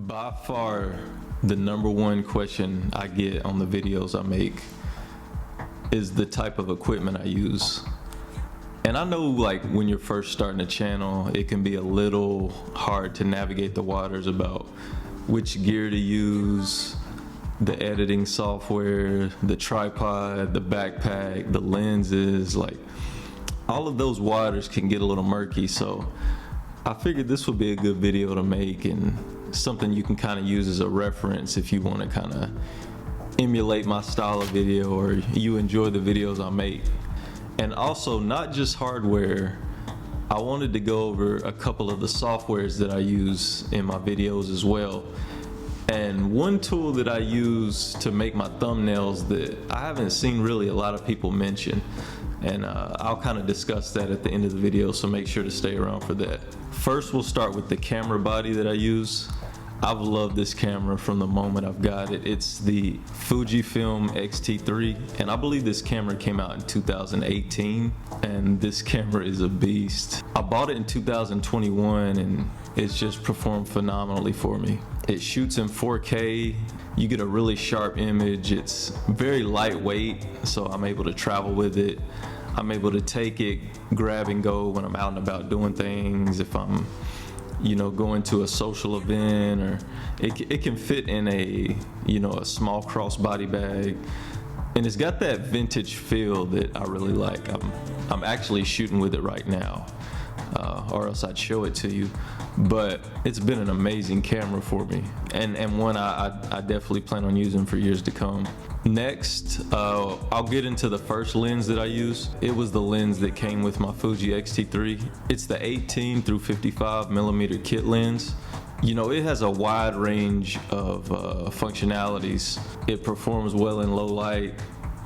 By far, the number one question I get on the videos I make is the type of equipment I use. And I know, like, when you're first starting a channel, it can be a little hard to navigate the waters about which gear to use, the editing software, the tripod, the backpack, the lenses. Like, all of those waters can get a little murky. So I figured this would be a good video to make and something you can kind of use as a reference if you want to kind of emulate my style of video or you enjoy the videos I make. And also, not just hardware, I wanted to go over a couple of the softwares that I use in my videos as well. And one tool that I use to make my thumbnails that I haven't seen really a lot of people mention, and I'll kind of discuss that at the end of the video, so make sure to stay around for that. First, we'll start with the camera body that I use. I've loved this camera from the moment I've got it. It's the Fujifilm X-T3, and I believe this camera came out in 2018, and this camera is a beast. I bought it in 2021, and it's just performed phenomenally for me. It shoots in 4K. You get a really sharp image. It's very lightweight, so I'm able to travel with it. I'm able to take it, grab and go when I'm out and about doing things. If I'm going to a social event, or it can fit in a a small crossbody bag, and it's got that vintage feel that I really like. I'm actually shooting with it right now, or else I'd show it to you. But it's been an amazing camera for me, and one I definitely plan on using for years to come. Next, I'll get into the first lens that I use. It was the lens that came with my Fuji X-T3. It's the 18 through 55 millimeter kit lens. It has a wide range of functionalities. It performs well in low light.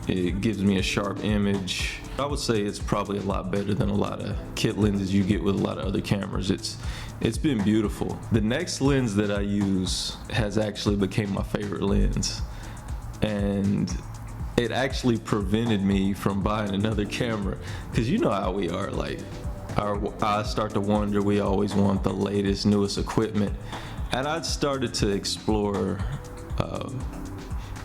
It gives me a sharp image. I would say it's probably a lot better than a lot of kit lenses you get with a lot of other cameras. It's been beautiful. The next lens that I use has actually became my favorite lens, and it actually prevented me from buying another camera, because you know how we are, like, our eyes start to wander. We always want the latest, newest equipment, and I started to explore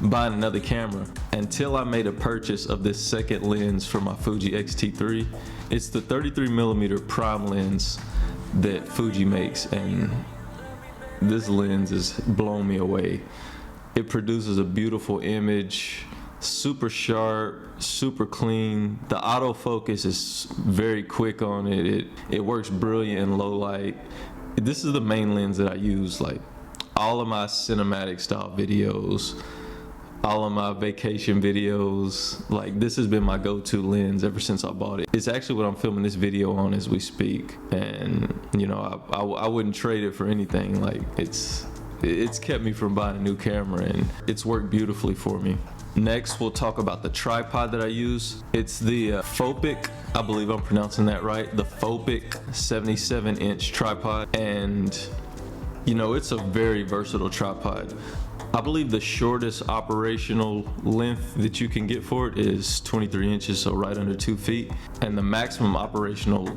buying another camera until I made a purchase of this second lens for my Fuji X-T3. It's the 33 millimeter prime lens that Fuji makes, and this lens has blown me away. It produces a beautiful image, super sharp, super clean. The autofocus is very quick on it. It works brilliant in low light. This is the main lens that I use, like all of my cinematic style videos, all of my vacation videos. Like, this has been my go-to lens ever since I bought it. It's actually what I'm filming this video on as we speak, and I wouldn't trade it for anything. Like, it's kept me from buying a new camera, and it's worked beautifully for me. Next, we'll talk about the tripod that I use. It's the Fopic, I believe I'm pronouncing that right, the Fopic 77-inch tripod, and it's a very versatile tripod. I believe the shortest operational length that you can get for it is 23 inches, so right under 2 feet. And the maximum operational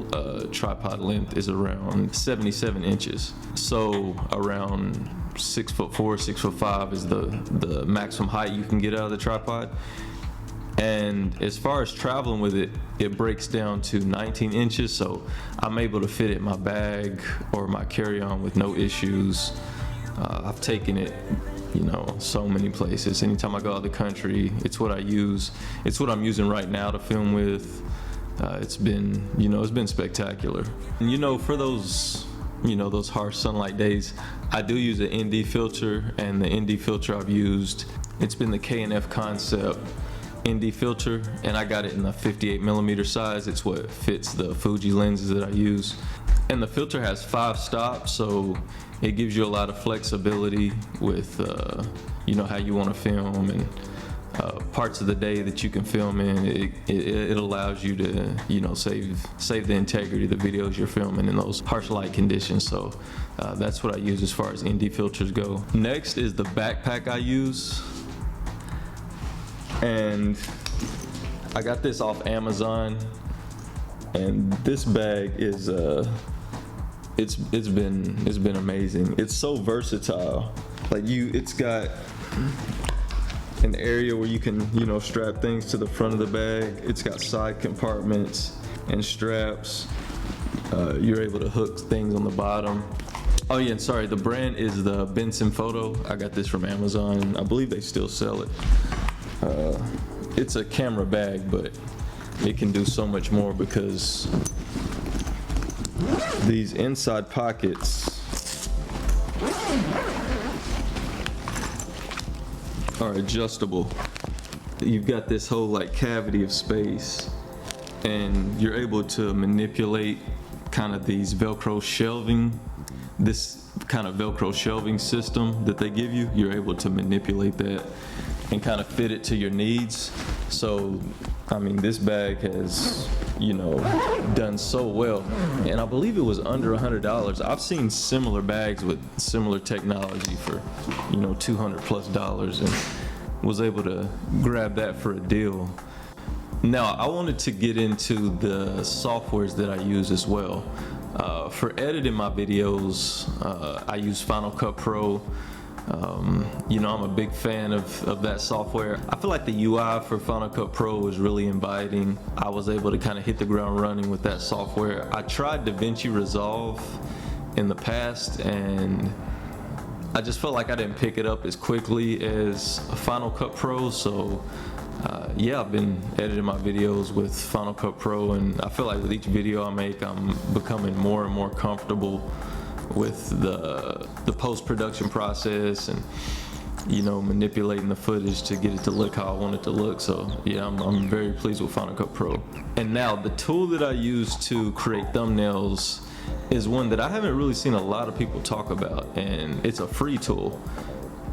tripod length is around 77 inches. So around 6'4", 6'5" is the maximum height you can get out of the tripod. And as far as traveling with it, it breaks down to 19 inches, so I'm able to fit it in my bag or my carry-on with no issues. I've taken it so many places. Anytime I go out of the country, it's what I use. It's what I'm using right now to film with. It's been, it's been spectacular. And for those, those harsh sunlight days, I do use an ND filter, and the ND filter I've used, it's been the K&F Concept ND filter, and I got it in the 58 millimeter size. It's what fits the Fuji lenses that I use. And the filter has 5 stops, so it gives you a lot of flexibility with how you want to film, and parts of the day that you can film in. It allows you to save the integrity of the videos you're filming in those harsh light conditions. So that's what I use as far as ND filters go. Next is the backpack I use, and I got this off Amazon, and this bag is it's been amazing. It's so versatile. Like it's got an area where you can, strap things to the front of the bag. It's got side compartments and straps. You're able to hook things on the bottom. Oh yeah, and sorry, the brand is the Benson Photo. I got this from Amazon. I believe they still sell it. It's a camera bag, but it can do so much more because these inside pockets are adjustable. You've got this whole like cavity of space, and you're able to manipulate kind of these Velcro shelving, this kind of Velcro shelving system that they give you. You're able to manipulate that and kind of fit it to your needs. So, I mean, this bag has, done so well. And I believe it was under $100. I've seen similar bags with similar technology for, $200+ and was able to grab that for a deal. Now, I wanted to get into the softwares that I use as well. For editing my videos, I use Final Cut Pro. I'm a big fan of that software. I feel like the UI for Final Cut Pro is really inviting. I was able to kind of hit the ground running with that software. I tried DaVinci Resolve in the past, and I just felt like I didn't pick it up as quickly as Final Cut Pro. So I've been editing my videos with Final Cut Pro, and I feel like with each video I make, I'm becoming more and more comfortable with the post-production process and manipulating the footage to get it to look how I want it to look. So yeah, I'm very pleased with Final Cut Pro. And now the tool that I use to create thumbnails is one that I haven't really seen a lot of people talk about, and it's a free tool,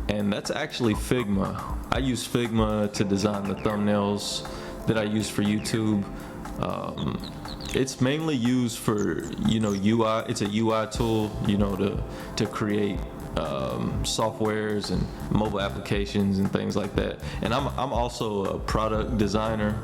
and that's actually Figma. I use Figma to design the thumbnails that I use for YouTube. It's mainly used for UI. It's a UI tool, to create softwares and mobile applications and things like that. And I'm also a product designer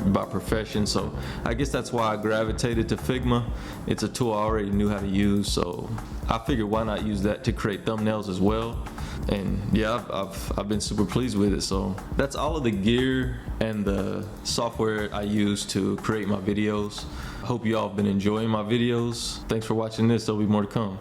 by profession, so I guess that's why I gravitated to Figma. It's a tool I already knew how to use, so I figured why not use that to create thumbnails as well. And yeah, I've been super pleased with it. So that's all of the gear and the software I use to create my videos. I hope you all have been enjoying my videos. Thanks for watching this. There'll be more to come.